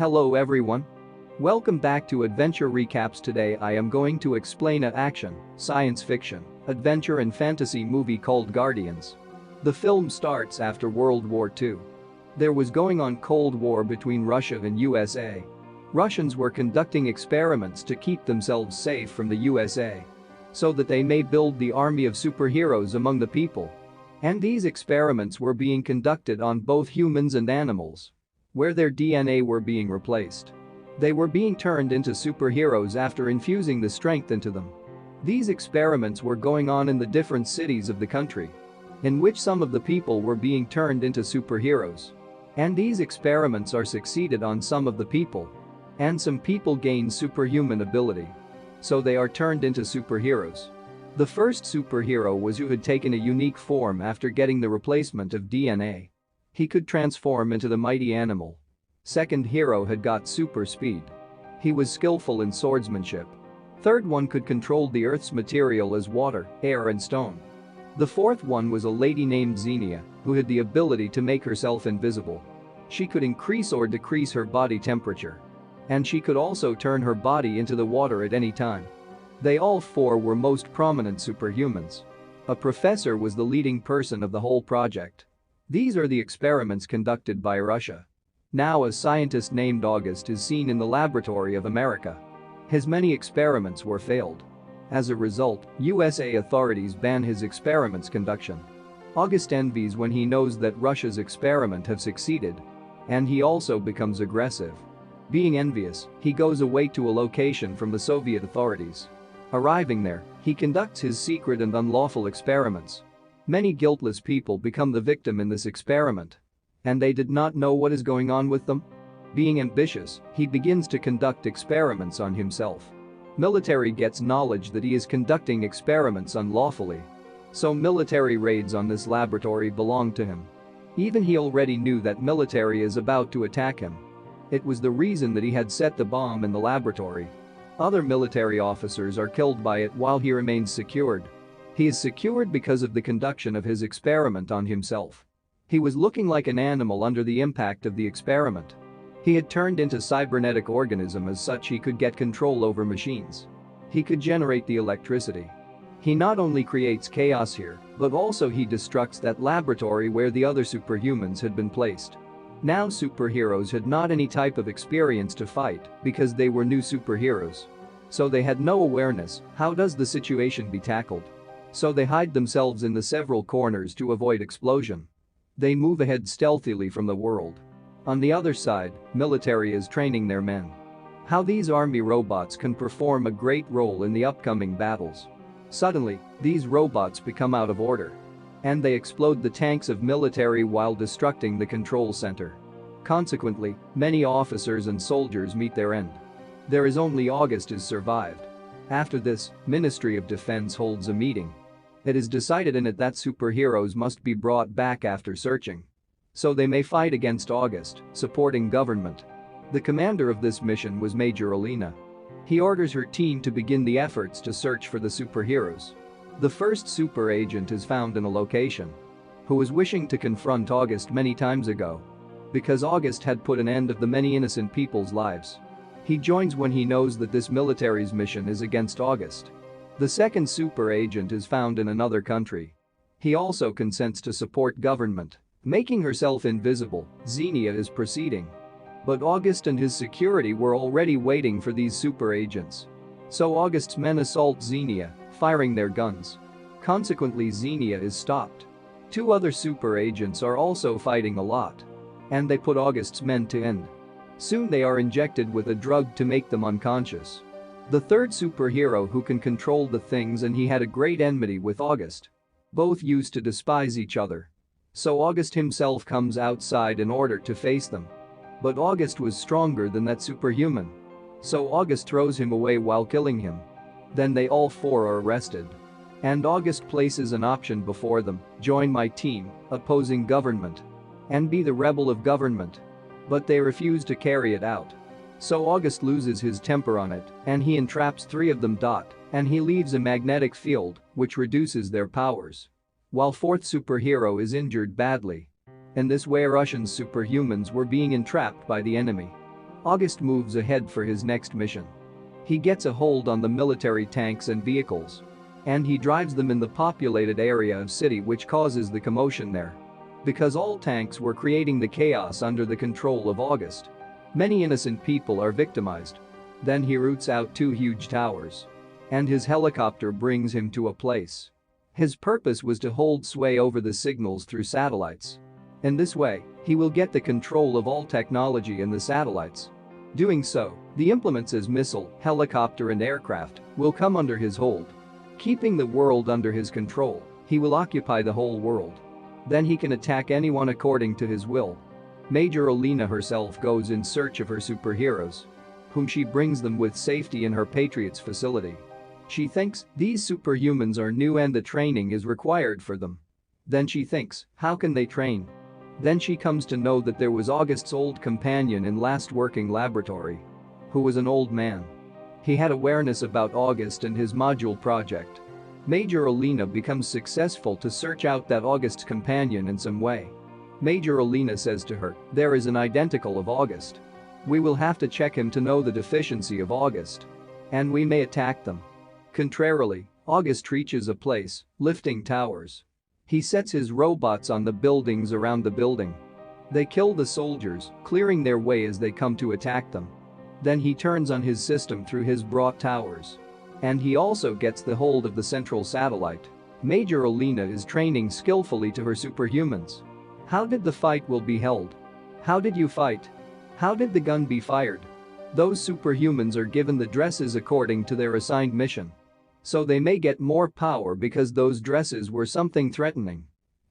Hello everyone. Welcome back to Adventure Recaps. Today I am going to explain an action, science fiction, adventure and fantasy movie called Guardians. The film starts after World War II. There was going on Cold War between Russia and USA. Russians were conducting experiments to keep themselves safe from the USA so that they may build the army of superheroes among the people. And these experiments were being conducted on both humans and animals, where their DNA were being replaced. They were being turned into superheroes after infusing the strength into them. These experiments were going on in the different cities of the country, in which some of the people were being turned into superheroes. And these experiments are succeeded on some of the people. And some people gain superhuman ability, so they are turned into superheroes. The first superhero was who had taken a unique form after getting the replacement of DNA. He could transform into the mighty animal. Second hero had got super speed. He was skillful in swordsmanship. Third one could control the earth's material as water, air and stone. The fourth one was a lady named Xenia, who had the ability to make herself invisible. She could increase or decrease her body temperature. And she could also turn her body into the water at any time. They all four were most prominent superhumans. A professor was the leading person of the whole project. These are the experiments conducted by Russia. Now a scientist named August is seen in the laboratory of America. His many experiments were failed. As a result, USA authorities ban his experiments conduction. August envies when he knows that Russia's experiment have succeeded. And he also becomes aggressive. Being envious, he goes away to a location from the Soviet authorities. Arriving there, he conducts his secret and unlawful experiments. Many guiltless people become the victim in this experiment. And they did not know what is going on with them. Being ambitious, he begins to conduct experiments on himself. Military gets knowledge that he is conducting experiments unlawfully. So military raids on this laboratory belong to him. Even he already knew that military is about to attack him. It was the reason that he had set the bomb in the laboratory. Other military officers are killed by it while he remains secured. He is secured because of the conduction of his experiment on himself. He was looking like an animal under the impact of the experiment. He had turned into a cybernetic organism. As such, he could get control over machines. He could generate the electricity. He not only creates chaos here, but also he destructs that laboratory where the other superhumans had been placed. Now superheroes had not any type of experience to fight because they were new superheroes. So they had no awareness. How does the situation be tackled? So they hide themselves in the several corners to avoid explosion. They move ahead stealthily from the world. On the other side, military is training their men. How these army robots can perform a great role in the upcoming battles. Suddenly, these robots become out of order. And they explode the tanks of military while destructing the control center. Consequently, many officers and soldiers meet their end. There is only August is survived. After this, Ministry of Defense holds a meeting. It is decided in it that superheroes must be brought back after searching. So they may fight against August, supporting government. The commander of this mission was Major Alina. He orders her team to begin the efforts to search for the superheroes. The first super agent is found in a location who was wishing to confront August many times ago because August had put an end of the many innocent people's lives. He joins when he knows that this military's mission is against August. The second super agent is found in another country. He also consents to support government. Making herself invisible, Xenia is proceeding. But August and his security were already waiting for these super agents. So August's men assault Xenia, firing their guns. Consequently, Xenia is stopped. Two other super agents are also fighting a lot. And they put August's men to end. Soon they are injected with a drug to make them unconscious. The third superhero who can control the things, and he had a great enmity with August. Both used to despise each other. So August himself comes outside in order to face them. But August was stronger than that superhuman. So August throws him away while killing him. Then they all four are arrested. And August places an option before them: join my team, opposing government, and be the rebel of government. But they refuse to carry it out. So August loses his temper on it, and he entraps three of them. And he leaves a magnetic field, which reduces their powers. While fourth superhero is injured badly. In this way, Russian superhumans were being entrapped by the enemy. August moves ahead for his next mission. He gets a hold on the military tanks and vehicles. And he drives them in the populated area of city, which causes the commotion there. Because all tanks were creating the chaos under the control of August. Many innocent people are victimized. Then he roots out 2 huge towers. And his helicopter brings him to a place. His purpose was to hold sway over the signals through satellites. In this way, he will get the control of all technology in the satellites. Doing so, the implements as missile, helicopter and aircraft will come under his hold. Keeping the world under his control, he will occupy the whole world. Then he can attack anyone according to his will. Major Olena herself goes in search of her superheroes, whom she brings them with safety in her Patriots facility. She thinks these superhumans are new and the training is required for them. Then she thinks, how can they train? Then she comes to know that there was August's old companion in last working laboratory, who was an old man. He had awareness about August and his module project. Major Olena becomes successful to search out that August's companion in some way. Major Olena says to her, there is an identical of August. We will have to check him to know the deficiency of August. And we may attack them. Contrarily, August reaches a place, lifting towers. He sets his robots on the buildings around the building. They kill the soldiers, clearing their way as they come to attack them. Then he turns on his system through his broad towers. And he also gets the hold of the central satellite. Major Olena is training skillfully to her superhumans. How did the fight will be held? How did you fight? How did the gun be fired? Those superhumans are given the dresses according to their assigned mission. So they may get more power because those dresses were something threatening.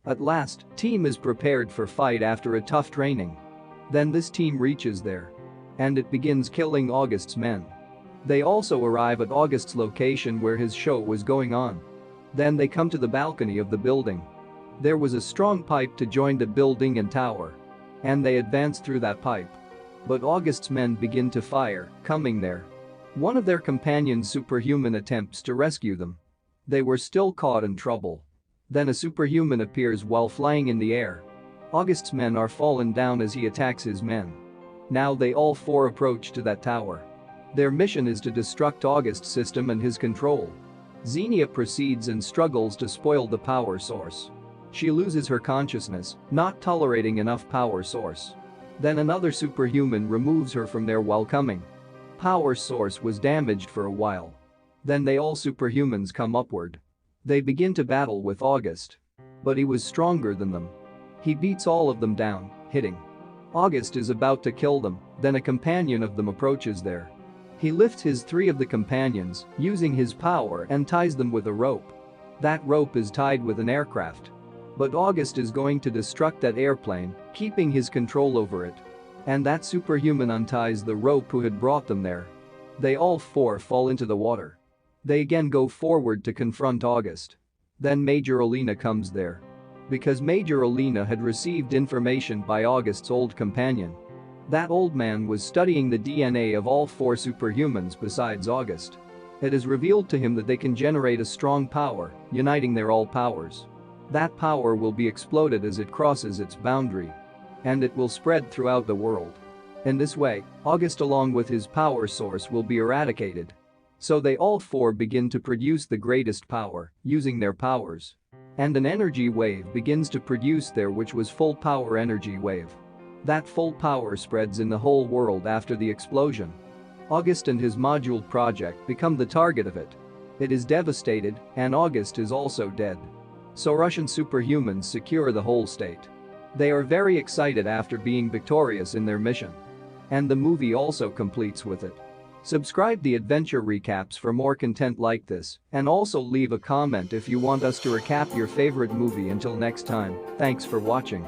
At last, team is prepared for fight after a tough training. Then this team reaches there. And it begins killing August's men. They also arrive at August's location where his show was going on. Then they come to the balcony of the building. There was a strong pipe to join the building and tower. And they advance through that pipe. But August's men begin to fire, coming there. One of their companions' superhuman attempts to rescue them. They were still caught in trouble. Then a superhuman appears while flying in the air. August's men are fallen down as he attacks his men. Now they all 4 approach to that tower. Their mission is to destruct August's system and his control. Xenia proceeds and struggles to spoil the power source. She loses her consciousness, not tolerating enough power source. Then another superhuman removes her from there while coming. Power source was damaged for a while. Then they all superhumans come upward. They begin to battle with August. But he was stronger than them. He beats all of them down, hitting. August is about to kill them, then a companion of them approaches there. He lifts his 3 of the companions, using his power and ties them with a rope. That rope is tied with an aircraft. But August is going to destruct that airplane, keeping his control over it. And that superhuman unties the rope who had brought them there. They all 4 fall into the water. They again go forward to confront August. Then Major Olena comes there. Because Major Olena had received information by August's old companion. That old man was studying the DNA of all 4 superhumans besides August. It is revealed to him that they can generate a strong power, uniting their all powers. That power will be exploded as it crosses its boundary. And it will spread throughout the world. In this way, August along with his power source will be eradicated. So they all 4 begin to produce the greatest power, using their powers. And an energy wave begins to produce there, which was full power energy wave. That full power spreads in the whole world after the explosion. August and his module project become the target of it. It is devastated, and August is also dead. So Russian superhumans secure the whole state. They are very excited after being victorious in their mission. And the movie also completes with it. Subscribe the adventure recaps for more content like this, and also leave a comment if you want us to recap your favorite movie. Until next time, thanks for watching.